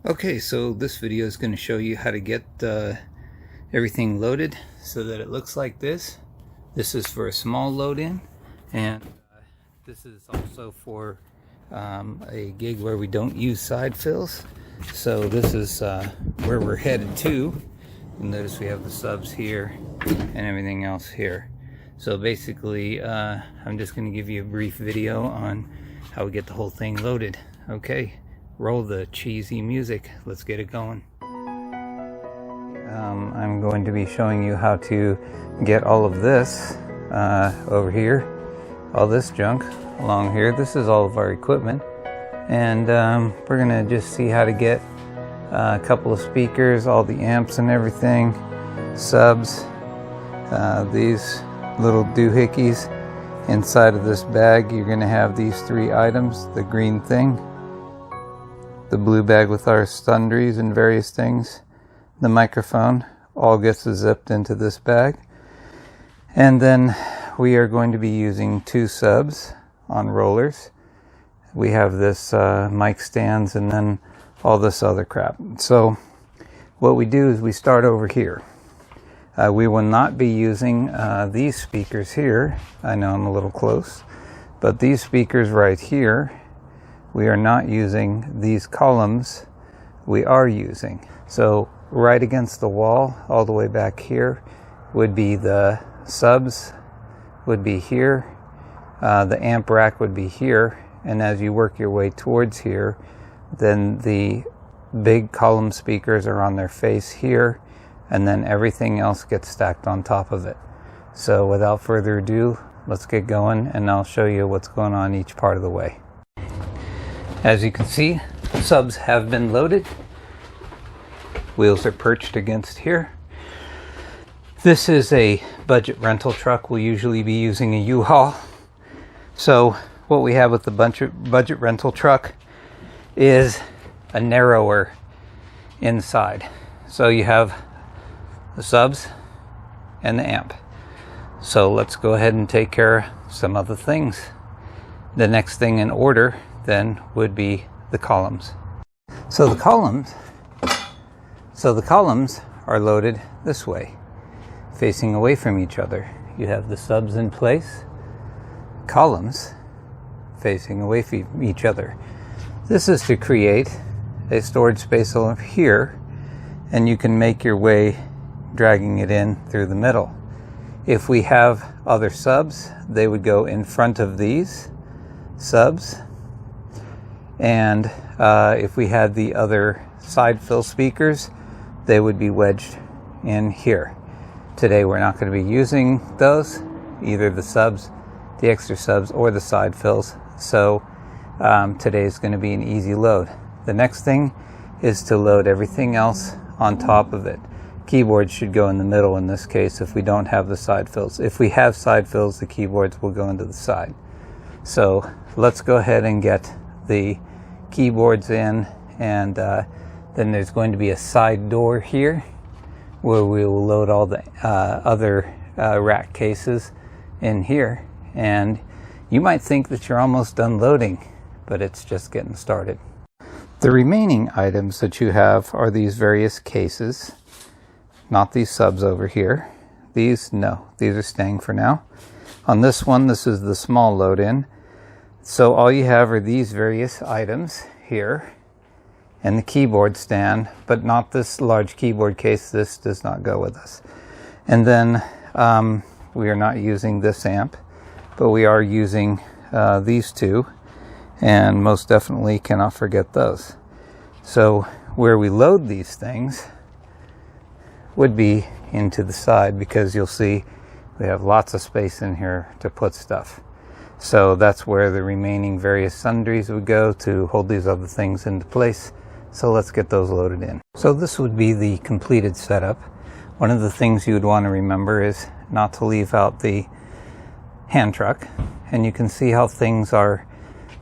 Okay, so this video is going to show you how to get everything loaded so that it looks like this. This is for a small load in, and this is also for a gig where we don't use side fills. So this is where we're headed to. You'll notice we have the subs here and everything else here. So basically I'm just going to give you a brief video on how we get the whole thing loaded. Okay, roll the cheesy music. Let's get it going. I'm going to be showing you how to get all of this over here, all this junk along here. This is all of our equipment, and we're gonna just see how to get a couple of speakers, all the amps and everything, subs, these little doohickeys. Inside of this bag you're gonna have these three items: the green thing, the blue bag with our sundries and various things, the microphone. All gets zipped into this bag. And then we are going to be using two subs on rollers. We have this mic stands and then all this other crap. So what we do is we start over here. We will not be using these speakers here. I know I'm a little close, but these speakers right here, we are not using. These columns we are using. So right against the wall, all the way back here, would be the subs, would be here, the amp rack would be here, and as you work your way towards here, then the big column speakers are on their face here, and then everything else gets stacked on top of it. So without further ado, let's get going, and I'll show you what's going on each part of the way. As you can see, the subs have been loaded. Wheels are perched against here. This is a budget rental truck. We'll usually be using a U-Haul. So what we have with the budget rental truck is a narrower inside. So you have the subs and the amp. So let's go ahead and take care of some other things. The next thing in order then would be the columns. So the columns are loaded this way, facing away from each other. You have the subs in place, columns facing away from each other. This is to create a storage space over here, and you can make your way dragging it in through the middle. If we have other subs, they would go in front of these subs, and if we had the other side fill speakers, they would be wedged in here. Today we're not going to be using those, either the subs, the extra subs, or the side fills. So today is going to be an easy load. The next thing is to load everything else on top of it. Keyboards should go in the middle in this case if we don't have the side fills. If we have side fills, the keyboards will go into the side. So let's go ahead and get the keyboards in, and then there's going to be a side door here where we will load all the other rack cases in here. And you might think that you're almost done loading, but it's just getting started. The remaining items that you have are these various cases, not these subs over here. These, no, these are staying for now. On this one, this is the small load in. So all you have are these various items here, and the keyboard stand, but not this large keyboard case. This does not go with us. And then we are not using this amp, but we are using these two, and most definitely cannot forget those. So where we load these things would be into the side, because you'll see we have lots of space in here to put stuff. So that's where the remaining various sundries would go to hold these other things into place. So let's get those loaded in. So this would be the completed setup. One of the things you would want to remember is not to leave out the hand truck. And you can see how things are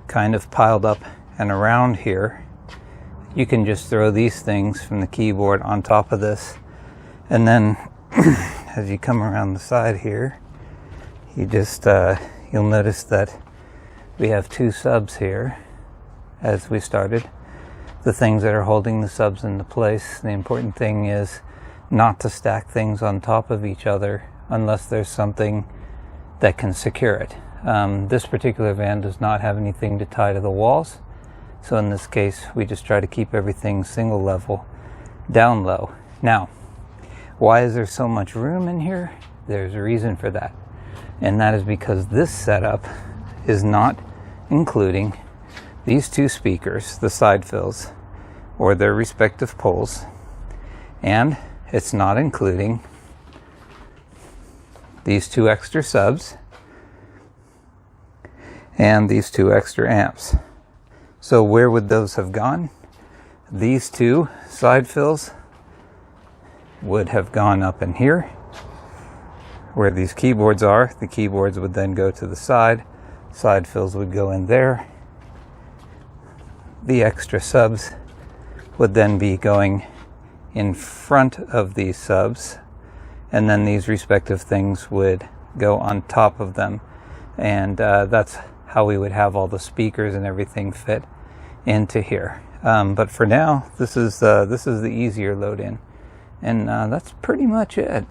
kind of piled up and around here. You can just throw these things from the keyboard on top of this. And then as you come around the side here, you just you'll notice that we have two subs here as we started. the things that are holding the subs into place. The important thing is not to stack things on top of each other unless there's something that can secure it. This particular van does not have anything to tie to the walls, so in this case we just try to keep everything single level down low. Now, why is there so much room in here? There's a reason for that, and that is because this setup is not including these two speakers, the side fills, or their respective poles, and it's not including these two extra subs and these two extra amps. So where would those have gone? These two side fills would have gone up in here where these keyboards are. The keyboards would then go to the side fills would go in there. The extra subs would then be going in front of these subs, and then these respective things would go on top of them, and that's how we would have all the speakers and everything fit into here. But for now, this is the easier load in, and that's pretty much it.